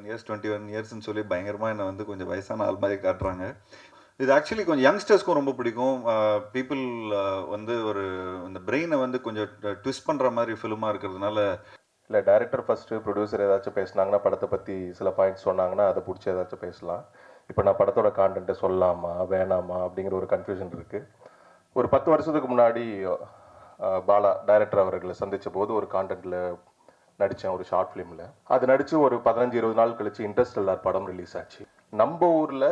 Years 21 இயர்ஸ்ன்னு சொல்லி பயங்கரமாக என்னை வந்து கொஞ்சம் வயசான ஆள் மாதிரி காட்டுறாங்க. இது ஆக்சுவலி கொஞ்சம் யங்ஸ்டர்ஸ்க்கும் ரொம்ப பிடிக்கும். பீப்புள் வந்து ஒரு இந்த பிரெயினை வந்து கொஞ்சம் ட்விஸ்ட் பண்ணுற மாதிரி ஃபிலிமாக இருக்கிறதுனால. இல்லை டைரக்டர் ஃபஸ்ட்டு ப்ரொடியூசர் ஏதாச்சும் பேசுனாங்கன்னா படத்தை பற்றி சில பாயிண்ட்ஸ் சொன்னாங்கன்னா அதை பிடிச்சி ஏதாச்சும் பேசலாம். இப்போ நான் படத்தோட கான்டென்ட்டை சொல்லலாமா வேணாமா அப்படிங்கிற ஒரு கன்ஃபியூஷன் இருக்குது. ஒரு 10 வருஷத்துக்கு முன்னாடி பாலா டைரக்டர் அவர்களை சந்தித்த போது ஒரு கான்டென்ட்டில் நடித்தேன், ஒரு ஷார்ட் ஃபிலிமில். அது நடித்து ஒரு 15-20 நாள் கழித்து இன்டர்ஸ்டெல்லார் படம் ரிலீஸ் ஆச்சு. நம்ம ஊரில்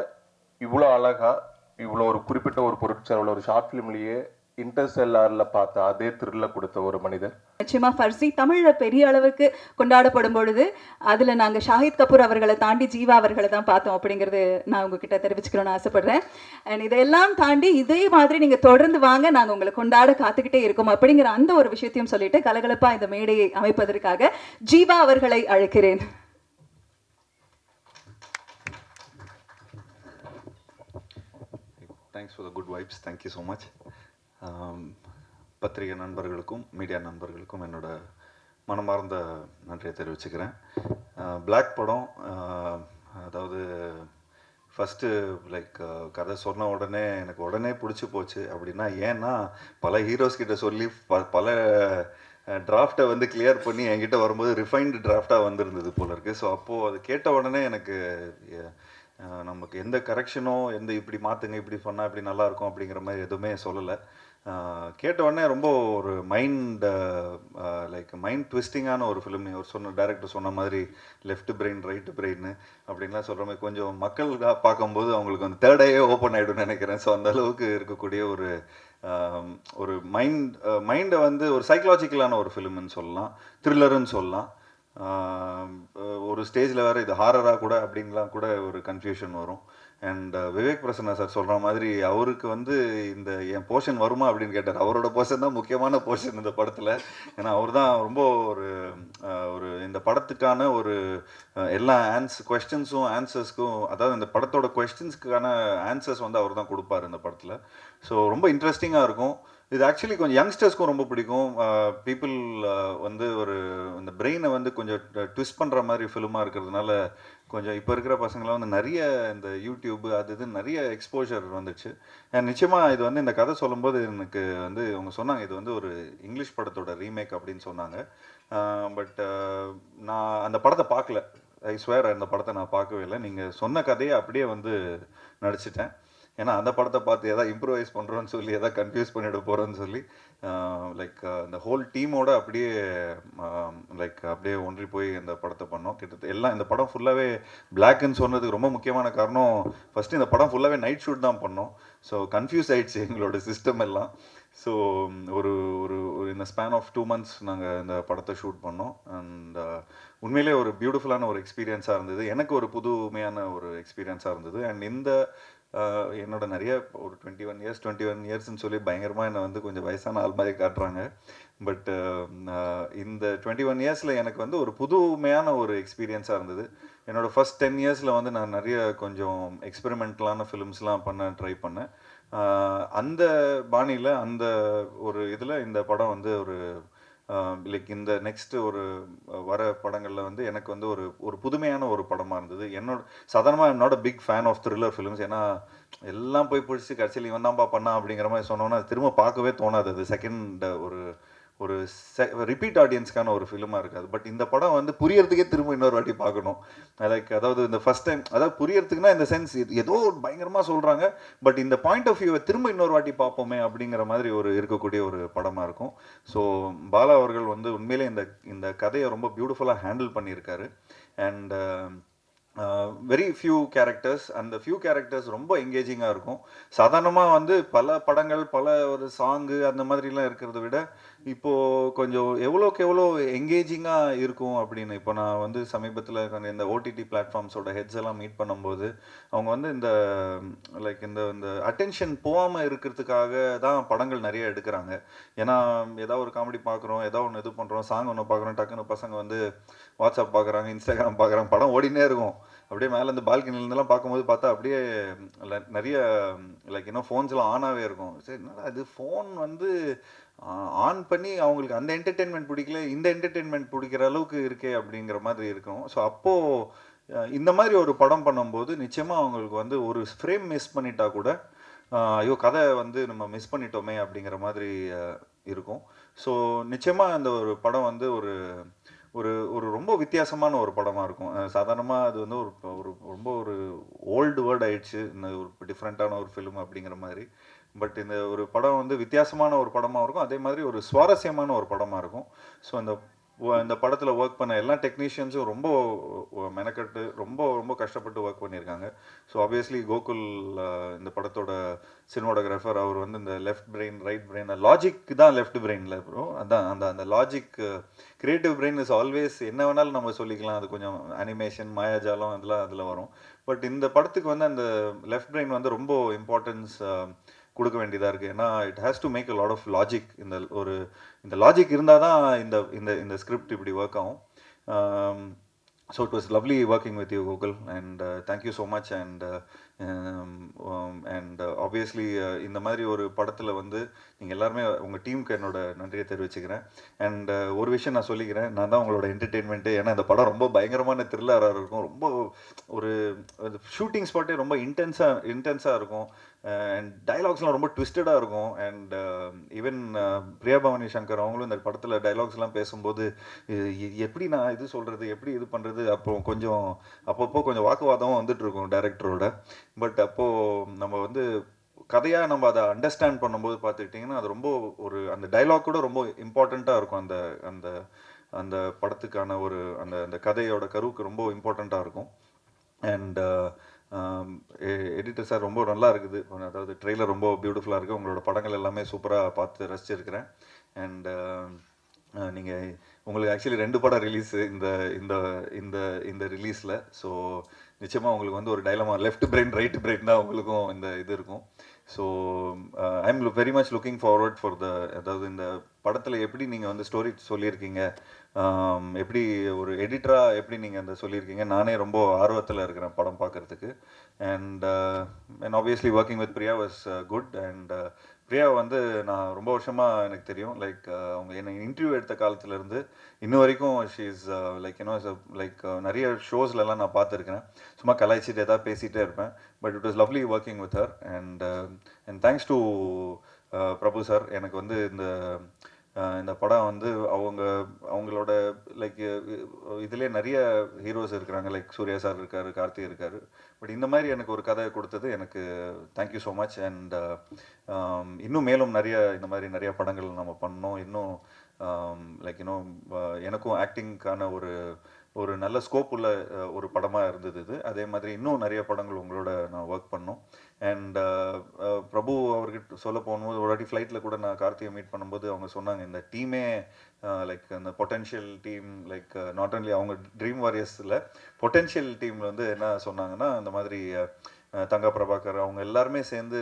இவ்வளோ அழகாக இவ்வளோ ஒரு குறிப்பிட்ட ஒரு பொருட்செலவில் ஒரு ஷார்ட் ஃபிலிம்லேயே இன்டர்ஸ்டெல்லாரில் பார்த்த அதே த்ரில்ல கொடுத்த ஒரு மனிதர். நிச்சயமா ஃபர்ஸி தமிழில் பெரிய அளவுக்கு கொண்டாடப்படும் பொழுது அதில் நாங்கள் ஷாஹித் கபூர் அவர்களை தாண்டி ஜீவா அவர்களை தான் பார்த்தோம் அப்படிங்கிறது நான் உங்ககிட்ட தெரிவிச்சுக்கணும்னு ஆசைப்படுறேன். அண்ட் இதெல்லாம் தாண்டி இதே மாதிரி நீங்கள் தொடர்ந்து வாங்க, நாங்கள் உங்களை கொண்டாட காத்துக்கிட்டே இருக்கோம் அப்படிங்கிற அந்த ஒரு விஷயத்தையும் சொல்லிட்டு கலகலப்பாக இந்த மேடையை அமைப்பதற்காக ஜீவா அவர்களை அழைக்கிறேன். Thanks for the good vibes. Thank you so much. பத்திரிகை நண்பர்களுக்கும் மீடியா நண்பர்களுக்கும் என்னோட மனமார்ந்த நன்றியை தெரிவிச்சுக்கிறேன். பிளாக் படம் அதாவது ஃபஸ்ட்டு கதை சொன்ன உடனே எனக்கு உடனே பிடிச்சி போச்சு. அப்படின்னா ஏன்னா பல ஹீரோஸ் கிட்ட சொல்லி பல டிராஃப்டை வந்து கிளியர் பண்ணி என்கிட்ட வரும்போது ரிஃபைன்டு டிராஃப்டாக வந்திருந்தது போல இருக்குது. ஸோ அப்போது அது கேட்ட உடனே எனக்கு நமக்கு எந்த கரெக்ஷனோ எந்த இப்படி மாற்றுங்க இப்படி சொன்னால் இப்படி நல்லாயிருக்கும் அப்படிங்கிற மாதிரி எதுவுமே சொல்லலை. கேட்ட உடனே ரொம்ப ஒரு மைண்ட் ட்விஸ்டிங்கான ஒரு ஃபிலிம். ஒரு டைரக்டர் சொன்ன மாதிரி லெஃப்ட் பிரெயின் ரைட்டு பிரெயின் அப்படின்லாம் சொல்கிற மாதிரி கொஞ்சம் மக்கள் பார்க்கும்போது அவங்களுக்கு வந்து தேர்ட் ஐயே ஓப்பன் ஆகிடும்னு நினைக்கிறேன். ஸோ அந்த அளவுக்கு இருக்கக்கூடிய ஒரு மைண்டை வந்து ஒரு சைக்கலாஜிக்கலான ஒரு ஃபிலிம்னு சொல்லலாம், த்ரில்லருன்னு சொல்லலாம். ஒரு ஸ்டேஜில் வேறு இது ஹாரராக கூட அப்படின்லாம் கூட ஒரு கன்ஃபியூஷன் வரும். அண்ட் விவேக் பிரசன்னா சார் சொல்கிற மாதிரி அவருக்கு வந்து இந்த என் போர்ஷன் வருமா அப்படின்னு கேட்டார். அவரோட போர்ஷன் தான் முக்கியமான போர்ஷன் இந்த படத்தில். ஏன்னா அவர் தான் ரொம்ப ஒரு இந்த படத்துக்கான ஒரு எல்லா கொஸ்டின்ஸும் ஆன்சர்ஸ்க்கும், அதாவது இந்த படத்தோட கொஸ்டின்ஸ்க்கான ஆன்சர்ஸ் வந்து அவர் தான் கொடுப்பார் இந்த படத்தில். ஸோ ரொம்ப இன்ட்ரெஸ்டிங்காக இருக்கும். இது ஆக்சுவலி கொஞ்சம் யங்ஸ்டர்ஸ்க்கும் ரொம்ப பிடிக்கும். பீப்புள் வந்து ஒரு இந்த பிரெயினை வந்து கொஞ்சம் ட்விஸ்ட் பண்ணுற மாதிரி ஃபிலிமாக இருக்கிறதுனால கொஞ்சம் இப்போ இருக்கிற பசங்களாம் வந்து நிறைய இந்த யூடியூப் அது இது நிறைய எக்ஸ்போஜர் வந்துச்சு. நிச்சயமாக இது வந்து இந்த கதை சொல்லும்போது எனக்கு வந்து அவங்க சொன்னாங்க இது வந்து ஒரு இங்கிலீஷ் படத்தோட ரீமேக் அப்படின்னு சொன்னாங்க. பட் நான் அந்த படத்தை பார்க்கல. ஐ ஸ்வேர் அந்த படத்தை நான் பார்க்கவே இல்லை. நீங்கள் சொன்ன கதையை அப்படியே வந்து நடிச்சிட்டேன். ஏன்னா அந்த படத்தை பார்த்து எதாவது இம்ப்ரூவைஸ் பண்ணுறோன்னு சொல்லி எதாவது கன்ஃபியூஸ் பண்ணிவிட போகிறோன்னு சொல்லி இந்த ஹோல் டீமோட அப்படியே அப்படியே ஒன்றி போய் இந்த படத்தை பண்ணோம். கிட்டத்தட்ட எல்லாம் இந்த படம் ஃபுல்லாகவே பிளாக்னு சொன்னதுக்கு ரொம்ப முக்கியமான காரணம் ஃபஸ்ட்டு இந்த படம் ஃபுல்லாகவே நைட் ஷூட் தான் பண்ணோம். ஸோ கன்ஃபியூஸ் ஆகிடுச்சு எங்களோட சிஸ்டம் எல்லாம். ஸோ ஒரு ஒரு இந்த ஸ்பேன் ஆஃப் 2 months நாங்கள் இந்த படத்தை ஷூட் பண்ணோம். அண்ட் உண்மையிலே ஒரு பியூட்டிஃபுல்லான ஒரு எக்ஸ்பீரியன்ஸாக இருந்தது. எனக்கு ஒரு புதுமையான ஒரு எக்ஸ்பீரியன்ஸாக இருந்தது. அண்ட் என்னோட நிறைய ஒரு 21 இயர்ஸ்ன்னு சொல்லி பயங்கரமாக என்னை வந்து கொஞ்சம் வயசான ஆள் மாதிரி காட்டுறாங்க. பட் இந்த 21 இயர்ஸில் எனக்கு வந்து ஒரு புதுமையான ஒரு எக்ஸ்பீரியன்ஸாக இருந்தது. என்னோடய ஃபஸ்ட் 10 இயர்ஸில் வந்து நான் நிறைய கொஞ்சம் எக்ஸ்பெரிமெண்டலான ஃபிலிம்ஸ்லாம் ட்ரை பண்ணேன். அந்த பாணியில் அந்த ஒரு இதில் இந்த படம் வந்து ஒரு இந்த நெக்ஸ்ட் ஒரு வர படங்களில் வந்து எனக்கு வந்து ஒரு புதுமையான ஒரு படமாக இருந்தது. சாதாரணமாக என்னோட big fan of thriller films. ஏன்னா எல்லாம் போய் பிடிச்சி கடைசியில் இவன் தான்ப்பா பண்ணா அப்படிங்கிற மாதிரி சொன்னோன்னா திரும்ப பார்க்கவே தோணாது. அது செகண்ட் ஒரு ரிப்பீட் ஆடியன்ஸ்க்கான ஒரு ஃபிலிமாக இருக்காது. பட் இந்த படம் வந்து புரியறதுக்கே திரும்ப இன்னொரு வாட்டி பார்க்கணும். அதாவது இந்த ஃபஸ்ட் டைம் அதாவது புரியறதுக்குன்னா இந்த சென்ஸ் ஏதோ பயங்கரமாக சொல்கிறாங்க, பட் இந்த பாயிண்ட் ஆஃப் வியூவை திரும்ப இன்னொரு வாட்டி பார்ப்போமே அப்படிங்கிற மாதிரி இருக்கக்கூடிய ஒரு படமாக இருக்கும். ஸோ பாலா அவர்கள் வந்து உண்மையிலே இந்த கதையை ரொம்ப பியூட்டிஃபுல்லாக ஹேண்டில் பண்ணியிருக்காரு. And very few characters. அந்த ஃபியூ கேரக்டர்ஸ் ரொம்ப எங்கேஜிங்காக இருக்கும். சாதாரணமாக வந்து பல படங்கள் பல ஒரு சாங்கு அந்த மாதிரிலாம் இருக்கிறத விட இப்போது கொஞ்சம் எவ்வளோக்கு எவ்வளோ எங்கேஜிங்காக இருக்கும் அப்படின்னு. இப்போ நான் வந்து சமீபத்தில் இந்த ஓடிடி பிளாட்ஃபார்ம்ஸோட ஹெட்ஸ் எல்லாம் மீட் பண்ணும்போது அவங்க வந்து இந்த இந்த அட்டென்ஷன் போகாமல் இருக்கிறதுக்காக தான் படங்கள் நிறைய எடுக்கிறாங்க. ஏன்னா ஏதாவது ஒரு காமெடி பார்க்குறோம், ஏதாவது ஒன்று இது பண்ணுறோம், சாங் ஒன்று பார்க்குறோம், டக்குன்னு பசங்க வந்து வாட்ஸ்அப் பார்க்குறாங்க, இன்ஸ்டாகிராம் பார்க்குறாங்க, படம் ஓடினே இருக்கும். அப்படியே மேலே இந்த பால்கனிலேருந்துலாம் பார்க்கும்போது பார்த்தா அப்படியே நிறைய ஃபோன்ஸ்லாம் ஆனாகவே இருக்கும். சரி என்னடா இது ஃபோன் வந்து ஆன் பண்ணி அவங்களுக்கு அந்த என்டர்டெயின்மெண்ட் பிடிக்கல, இந்த என்டர்டெயின்மெண்ட் பிடிக்கிற அளவுக்கு இருக்கே அப்படிங்கிற மாதிரி இருக்கும். ஸோ அப்போது இந்த மாதிரி ஒரு படம் பண்ணும்போது நிச்சயமாக அவங்களுக்கு வந்து ஒரு ஃப்ரேம் மிஸ் பண்ணிட்டா கூட ஐயோ கதை வந்து நம்ம மிஸ் பண்ணிட்டோமே அப்படிங்கிற மாதிரி இருக்கும். ஸோ நிச்சயமாக அந்த ஒரு படம் வந்து ஒரு ஒரு ஒரு ரொம்ப வித்தியாசமான ஒரு படமாக இருக்கும். சாதாரணமாக அது வந்து ஒரு ஒரு ரொம்ப ஒரு ஓல்டு வேர்ட் ஆயிடுச்சு இந்த ஒரு டிஃப்ரெண்ட்டான ஒரு ஃபிலிம் அப்படிங்கிற மாதிரி. பட் இந்த ஒரு படம் வந்து வித்தியாசமான ஒரு படமாக இருக்கும், அதே மாதிரி ஒரு சுவாரஸ்யமான ஒரு படமாக இருக்கும். ஸோ இந்த படத்தில் ஒர்க் பண்ண எல்லா டெக்னீஷியன்ஸும் ரொம்ப மெனக்கட்டு ரொம்ப ரொம்ப கஷ்டப்பட்டு ஒர்க் பண்ணியிருக்காங்க. ஸோ ஆப்வியஸ்லி கோகுல் இந்த படத்தோட சினிமாட்டோகிராஃபர் அவர் வந்து இந்த left brain right brain logic தான் லெஃப்ட் பிரெயினில் ப்ரோ. அதான் அந்த அந்த logic creative brain is always என்ன வேணாலும் நம்ம சொல்லிக்கலாம். அது கொஞ்சம் அனிமேஷன் மாயாஜாலம் அதெல்லாம் அதில் வரும். பட் இந்த படத்துக்கு வந்து அந்த லெஃப்ட் பிரெயின் வந்து ரொம்ப இம்பார்ட்டன்ஸ் கொடுக்க வேண்டியதாக இருக்குது. ஏன்னா it has to make a lot of logic. இந்த லாஜிக் இருந்தால் தான் இந்த இந்த இந்த ஸ்கிரிப்ட் இப்படி ஒர்க் ஆகும். So it was lovely working with you Gokul and thank you so much. And obviously இந்த மாதிரி ஒரு படத்தில் வந்து நீங்கள் எல்லாருமே உங்கள் டீமுக்கு என்னோட நன்றியை தெரிவிச்சுக்கிறேன். அண்ட் ஒரு விஷயம் நான் சொல்லிக்கிறேன், நான் தான் உங்களோட என்டர்டெயின்மெண்ட்டு. ஏன்னா இந்த படம் ரொம்ப பயங்கரமான த்ரில்லராக இருக்கும், ரொம்ப ஒரு ஷூட்டிங் ஸ்பாட்டே ரொம்ப இன்டென்ஸாக இருக்கும். அண்ட் டைலாக்ஸ்லாம் ரொம்ப ட்விஸ்டடாக இருக்கும். அண்ட் ஈவன் பிரியா பவானி சங்கர் அவங்களும் இந்த படத்தில் டைலாக்ஸ்லாம் பேசும்போது எப்படி நான் இது சொல்கிறது, எப்படி இது பண்ணுறது, அப்பப்போ கொஞ்சம் வாக்குவாதமும் வந்துட்டு இருக்கும் டைரக்டரோட. பட் அப்போது நம்ம வந்து கதையாக நம்ம அதை அண்டர்ஸ்டாண்ட் பண்ணும்போது பார்த்துக்கிட்டிங்கன்னா அது ரொம்ப ஒரு அந்த டைலாக் கூட ரொம்ப இம்பார்ட்டண்ட்டாக இருக்கும். அந்த அந்த அந்த படத்துக்கான ஒரு அந்த அந்த கதையோட கருவுக்கு ரொம்ப இம்பார்ட்டண்ட்டாக இருக்கும். அண்ட் எடிட்டர் சார் ரொம்ப நல்லா இருக்குது, அதாவது ட்ரெய்லர் ரொம்ப பியூட்டிஃபுல்லாக இருக்குது. உங்களோட படங்கள் எல்லாமே சூப்பராக பார்த்து ரசிச்சிருக்கிறேன். அண்ட் நீங்கள் உங்களுக்கு ஆக்சுவலி 2 படம் ரிலீஸு இந்த இந்த இந்த இந்த ரிலீஸில். ஸோ நிச்சயமாக உங்களுக்கு வந்து ஒரு dilemma left brain right brain தான் உங்களுக்கும் இந்த இது இருக்கும். So I am very much looking forward for அதாவது இந்த படத்தில் எப்படி நீங்கள் வந்து ஸ்டோரி சொல்லியிருக்கீங்க, எப்படி ஒரு எடிட்டராக எப்படி நீங்கள் அந்த சொல்லியிருக்கீங்க, நானே ரொம்ப ஆர்வத்தில் இருக்கிறேன் படம் பார்க்குறதுக்கு. And obviously working with Priya was good. And Priya வந்து நான் ரொம்ப வருஷமாக எனக்கு தெரியும். லைக் அவங்க என்னை இன்டர்வியூ எடுத்த காலத்துலேருந்து இன்னும் வரைக்கும் ஷீ இஸ் லைக் லைக் நிறைய ஷோஸ்லலாம் நான் பார்த்துருக்கிறேன். சும்மா கலாய்ச்சிட்டு எதாவது பேசிகிட்டே இருப்பேன். But it was lovely working with her. And thanks to Prabhu sir. எனக்கு வந்து இந்த படம் வந்து அவங்களோட லைக் இதுலேயே நிறைய ஹீரோஸ் இருக்கிறாங்க. லைக் சூர்யா சார் இருக்கார், கார்த்திக் இருக்கார். பட் இந்த மாதிரி எனக்கு ஒரு கதை கொடுத்தது எனக்கு தேங்க்யூ ஸோ மச். அண்ட் இன்னும் மேலும் இந்த மாதிரி நிறைய படங்கள் நம்ம பண்ணோம். இன்னும் லைக் எனக்கும் ஆக்டிங்க்கான ஒரு நல்ல ஸ்கோப் உள்ள ஒரு படமாக இருந்தது இது. அதே மாதிரி இன்னும் நிறைய படங்கள் உங்களோட நான் ஒர்க் பண்ணோம். அண்ட் பிரபு அவர்கிட்ட சொல்ல போகும்போது ஒரு வாட்டி ஃப்ளைட்டில் கூட நான் கார்த்திகை மீட் பண்ணும்போது அவங்க சொன்னாங்க, இந்த டீமே லைக் அந்த potential team like not only அவங்க ட்ரீம் வாரியர்ஸில் பொட்டென்ஷியல் டீமில் வந்து என்ன சொன்னாங்கன்னா, அந்த மாதிரி தங்கா பிரபாகர் அவங்க எல்லாருமே சேர்ந்து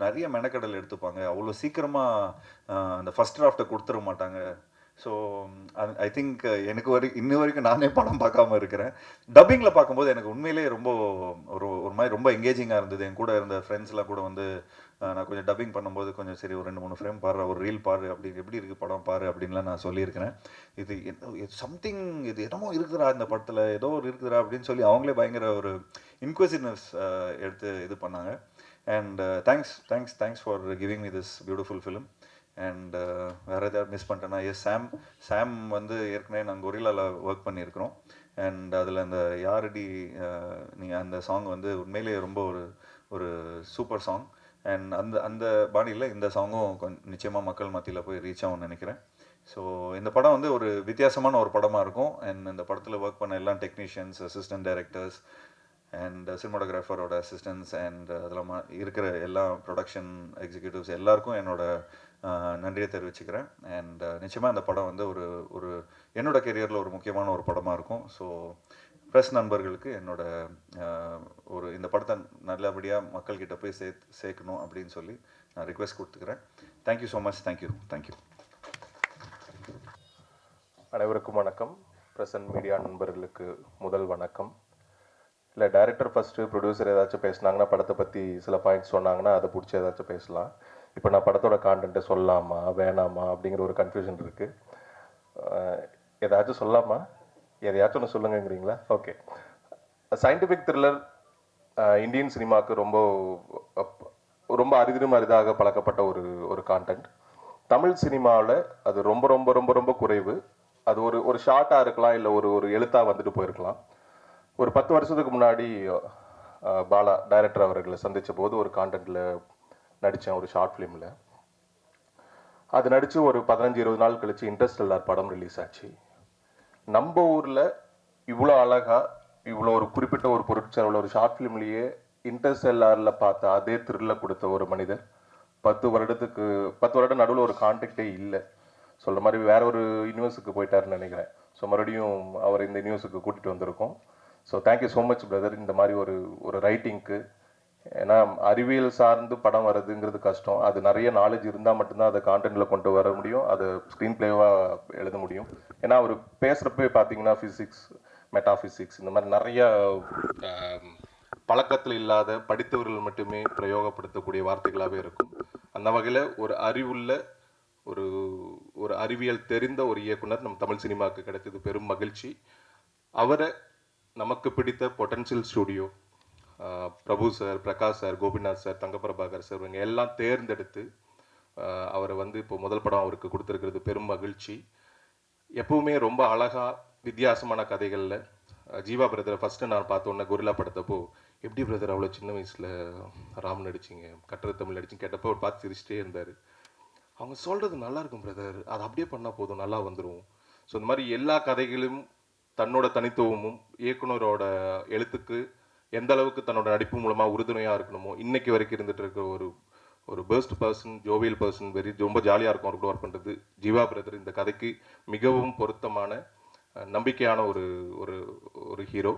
நிறைய மெனக்கடல் எடுத்துப்பாங்க. அவ்வளோ சீக்கிரமாக அந்த ஃபஸ்ட் டிராஃப்டை கொடுத்துட மாட்டாங்க. ஸோ ஐ திங்க் இன்ன வரைக்கும் நானே படம் பார்க்காம இருக்கிறேன். டப்பிங்கில் பார்க்கும்போது எனக்கு உண்மையிலே ரொம்ப ஒரு மாதிரி ரொம்ப எங்கேஜிங்காக இருந்தது. என் கூட இருந்த ஃப்ரெண்ட்ஸ்லாம் கூட வந்து நான் கொஞ்சம் டப்பிங் பண்ணும்போது கொஞ்சம் சரி ஒரு 2-3 ஃப்ரேம் பாரு, ஒரு ரீல் பாரு, அப்படி எப்படி இருக்குது படம் பாரு அப்படின்லாம் நான் சொல்லியிருக்கிறேன். இது சம்திங் இது என்னமோ இருக்குதுடா இந்த படத்தில், ஏதோ ஒரு இருக்குதுடா அப்படின்னு சொல்லி அவங்களே பயங்கர ஒரு இன்க்வசிவ்னஸ் எடுத்து இது பண்ணாங்க. And thanks for giving me this beautiful film. And வேறு ஏதாவது மிஸ் பண்ணிட்டேன்னா, சாம் வந்து ஏற்கனவே நாங்கள் கொரில்லாவில் ஒர்க் பண்ணியிருக்கிறோம். அண்ட் அதில் அந்த யாரடி நீங்கள் அந்த சாங் வந்து உண்மையிலேயே ரொம்ப ஒரு சூப்பர் சாங். அண்ட் அந்த பாணியில் இந்த சாங்கும் நிச்சயமாக மக்கள் மத்தியில் போய் ரீச் ஆகும்னு நினைக்கிறேன். ஸோ இந்த படம் வந்து ஒரு வித்தியாசமான ஒரு படமாக இருக்கும். அண்ட் இந்த படத்தில் ஒர்க் பண்ண எல்லா டெக்னீஷியன்ஸ், அசிஸ்டன்ட் டைரக்டர்ஸ் அண்ட் சினிமாட்டோகிராஃபரோட அசிஸ்டன்ஸ் அண்ட் அதில் இருக்கிற எல்லா ப்ரொடக்ஷன் எக்ஸிக்யூட்டிவ்ஸ் எல்லாருக்கும் என்னோட நன்றியை தெரிவிச்சுக்கிறேன். அண்ட் நிச்சயமாக இந்த படம் வந்து ஒரு என்னோட கெரியரில் ஒரு முக்கியமான ஒரு படமாக இருக்கும். ஸோ ப்ரெஸ் நண்பர்களுக்கு என்னோட இந்த படத்தை நல்லபடியாக மக்கள்கிட்ட போய் சேர்க்கணும் அப்படின்னு சொல்லி நான் ரிக்வெஸ்ட் கொடுத்துக்கிறேன். Thank you so much. தேங்க்யூ. அனைவருக்கும் வணக்கம். ப்ரெசன்ட் மீடியா நண்பர்களுக்கு முதல் வணக்கம். இல்லை டைரக்டர் ஃபஸ்ட்டு, ப்ரொடியூசர் ஏதாச்சும் பேசுனாங்கன்னா படத்தை பற்றி சில பாயிண்ட்ஸ் சொன்னாங்கன்னா அதை பிடிச்சி ஏதாச்சும் பேசலாம். இப்போ நான் படத்தோட கான்டென்ட்டை சொல்லலாமா வேணாமா அப்படிங்கிற ஒரு கன்ஃபியூஷன் இருக்குது. ஏதாச்சும் சொல்லலாமா, எதையாச்சும் ஒன்று சொல்லுங்கிறீங்களா? ஓகே. சயின்டிஃபிக் த்ரில்லர் இந்தியன் சினிமாவுக்கு ரொம்ப அரிதிலும் அரிதாக பழக்கப்பட்ட ஒரு கான்டென்ட். தமிழ் சினிமாவில் அது ரொம்ப ரொம்ப ரொம்ப ரொம்ப குறைவு. அது ஒரு ஷார்ட்டாக இருக்கலாம், இல்லை ஒரு எழுத்தாக வந்துட்டு போயிருக்கலாம். ஒரு 10 வருஷத்துக்கு முன்னாடி பாலா டைரக்டர் அவர்களை சந்தித்த போது ஒரு கான்டென்ட்டில் நடித்தேன், ஒரு ஷார்ட் ஃபிலிமில். அது நடித்து ஒரு 15-20 நாள் கழித்து இன்டர்ஸ்டெல்லார் படம் ரிலீஸ் ஆச்சு. நம்ம ஊரில் இவ்வளோ அழகாக இவ்வளோ ஒரு குறிப்பிட்ட ஒரு பொருட்செலவில் ஒரு ஷார்ட் ஃபிலிம்லேயே இன்டர்ஸ்டெல்லாரில் பார்த்த அதே த்ரில்லை கொடுத்த ஒரு மனிதர் 10 வருடம் நடுவில் ஒரு கான்டாக்டே இல்லை. சொல்கிற மாதிரி வேற ஒரு யூனிவர்ஸுக்கு போயிட்டாருன்னு நினைக்கிறேன். ஸோ மறுபடியும் அவர் இந்த யூனிவர்ஸுக்கு கூட்டிகிட்டு வந்திருக்கோம். So thank you so much brother, இந்த மாதிரி ஒரு ரைட்டிங்க்கு. ஏன்னா அறிவியல் சார்ந்து படம் வர்றதுங்கிறது கஷ்டம். அது நிறைய நாலேஜ் இருந்தால் மட்டும்தான் அதை கான்டென்ட்டில் கொண்டு வர முடியும், அதை ஸ்க்ரீன் பிளேவாக எழுத முடியும். ஏன்னா அவர் பேசுகிறப்ப பார்த்தீங்கன்னா ஃபிசிக்ஸ், மெட்டாஃபிசிக்ஸ், இந்த மாதிரி நிறைய பழக்கத்தில் இல்லாத படித்தவர்கள் மட்டுமே பிரயோகப்படுத்தக்கூடிய வார்த்தைகளாகவே இருக்கும். அந்த வகையில் ஒரு அறிவுள்ள ஒரு அறிவியல் தெரிந்த ஒரு இயக்குனர் நம் தமிழ் சினிமாவுக்கு கிடைத்தது பெரும் மகிழ்ச்சி. அவரை நமக்கு பிடித்த potential studio, Prabhu sir, Prakash sir, Gopinath sir, Thangaprabhakar sir, இவங்க எல்லாம் தேர்ந்தெடுத்து அவரை இப்போ முதல் படம் அவருக்கு கொடுத்துருக்கிறது பெரும் மகிழ்ச்சி. எப்பவுமே ரொம்ப அழகா வித்தியாசமான கதைகளில் ஜீவா பிரதரை ஃபஸ்ட்டு நான் பார்த்தோன்னே கொரில்லா படத்தப்போ, எப்படி பிரதர் அவ்வளோ சின்ன வயசில் ராம் நடிச்சிங்க, கட்டுரை தமிழ் நடிச்சிங்க கேட்டப்போ அவர் பார்த்து சிரிச்சிட்டே இருந்தார். அவங்க சொல்கிறது நல்லா இருக்கும் பிரதர், அது அப்படியே பண்ணால் போதும், நல்லா வந்துடும். ஸோ இந்த மாதிரி எல்லா கதைகளும் தன்னோட தனித்துவமும் இயக்குனரோட எழுத்துக்கு எந்த அளவுக்கு தன்னோட நடிப்பு மூலமாக உறுதுணையாக இருக்கணுமோ இன்னைக்கு வரைக்கும் இருந்துட்டு இருக்க ஒரு பெஸ்ட் பர்சன், ஜோவியல் பர்சன், ரொம்ப ஜாலியாக இருக்கும் அவருக்கு ஒர்க் பண்ணுறது. ஜீவா பிரதர் இந்த கதைக்கு மிகவும் பொருத்தமான நம்பிக்கையான ஒரு ஹீரோ.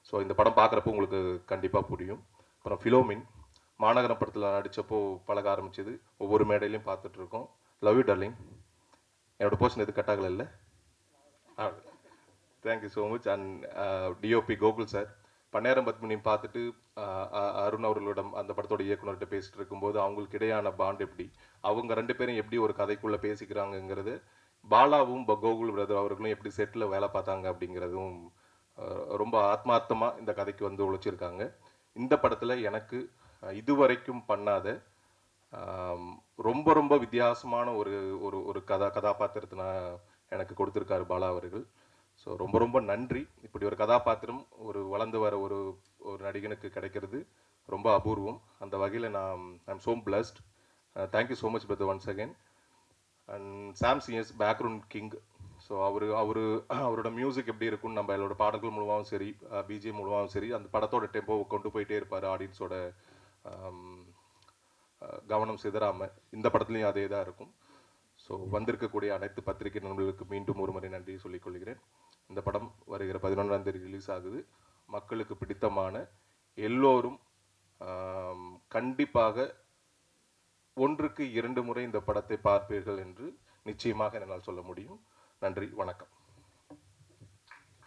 ஸோ இந்த படம் பார்க்குறப்போ உங்களுக்கு கண்டிப்பாக புரியும். அப்புறம் ஃபிலோமின் மாநகரம் படத்தில் நடித்தப்போ பழக ஆரம்பிச்சது, ஒவ்வொரு மேடையிலையும் பார்த்துட்ருக்கோம். Love you darling. என்னோட போர்ஷன் எது கட்டாகலை இல்லை? Thank you so much. And DOP Gokul sir, பன்னேரம் பத்மினியும் பார்த்துட்டு அருண் அவர்களிடம் அந்த படத்தோட இயக்குனர்கிட்ட பேசிட்டு இருக்கும்போது அவங்களுக்கு இடையான பாண்ட் எப்படி, அவங்க 2 பேரும் எப்படி ஒரு கதைக்குள்ளே பேசிக்கிறாங்கங்கிறது, பாலாவும் கோகுல் பிரதர் அவர்களும் எப்படி செட்டில் வேலை பார்த்தாங்க அப்படிங்கிறதும் ரொம்ப ஆத்மார்த்தமாக இந்த கதைக்கு உழைச்சிருக்காங்க. இந்த படத்தில் எனக்கு இதுவரைக்கும் பண்ணாத ரொம்ப ரொம்ப வித்தியாசமான ஒரு கதாபாத்திரத்தை எனக்கு கொடுத்துருக்காரு பாலா அவர்கள். ஸோ ரொம்ப ரொம்ப நன்றி. இப்படி ஒரு கதாபாத்திரம் வளர்ந்து வர ஒரு நடிகனுக்கு கிடைக்கிறது ரொம்ப அபூர்வம். அந்த வகையில் I'm so blessed. Thank you so much brother once again. And Sam CS background king. So அவரோட மியூசிக் எப்படி இருக்குன்னு நம்ம அவரோட பாடல்கள் மூலமாகவும் சரி, பிஜிஎம் மூலமாகவும் சரி, அந்த படத்தோட டெம்போவை கொண்டு போயிட்டே இருப்பார், ஆடியன்ஸோட கவனம் சிதறாமல். இந்த படத்துலையும் அதே தான் இருக்கும். ஸோ வந்திருக்கக்கூடிய அனைத்து பத்திரிகை நண்பர்களுக்கு மீண்டும் ஒரு முறை நன்றி சொல்லிக் கொள்கிறேன். இந்த படம் வருகிற 11ஆம் தேதி ரிலீஸ் ஆகுது. மக்களுக்கு பிடித்தமான எல்லோரும் கண்டிப்பாக 1க்கு 2 முறை இந்த படத்தை பார்ப்பீர்கள் என்று நிச்சயமாக என்னால் சொல்ல முடியும். நன்றி, வணக்கம்.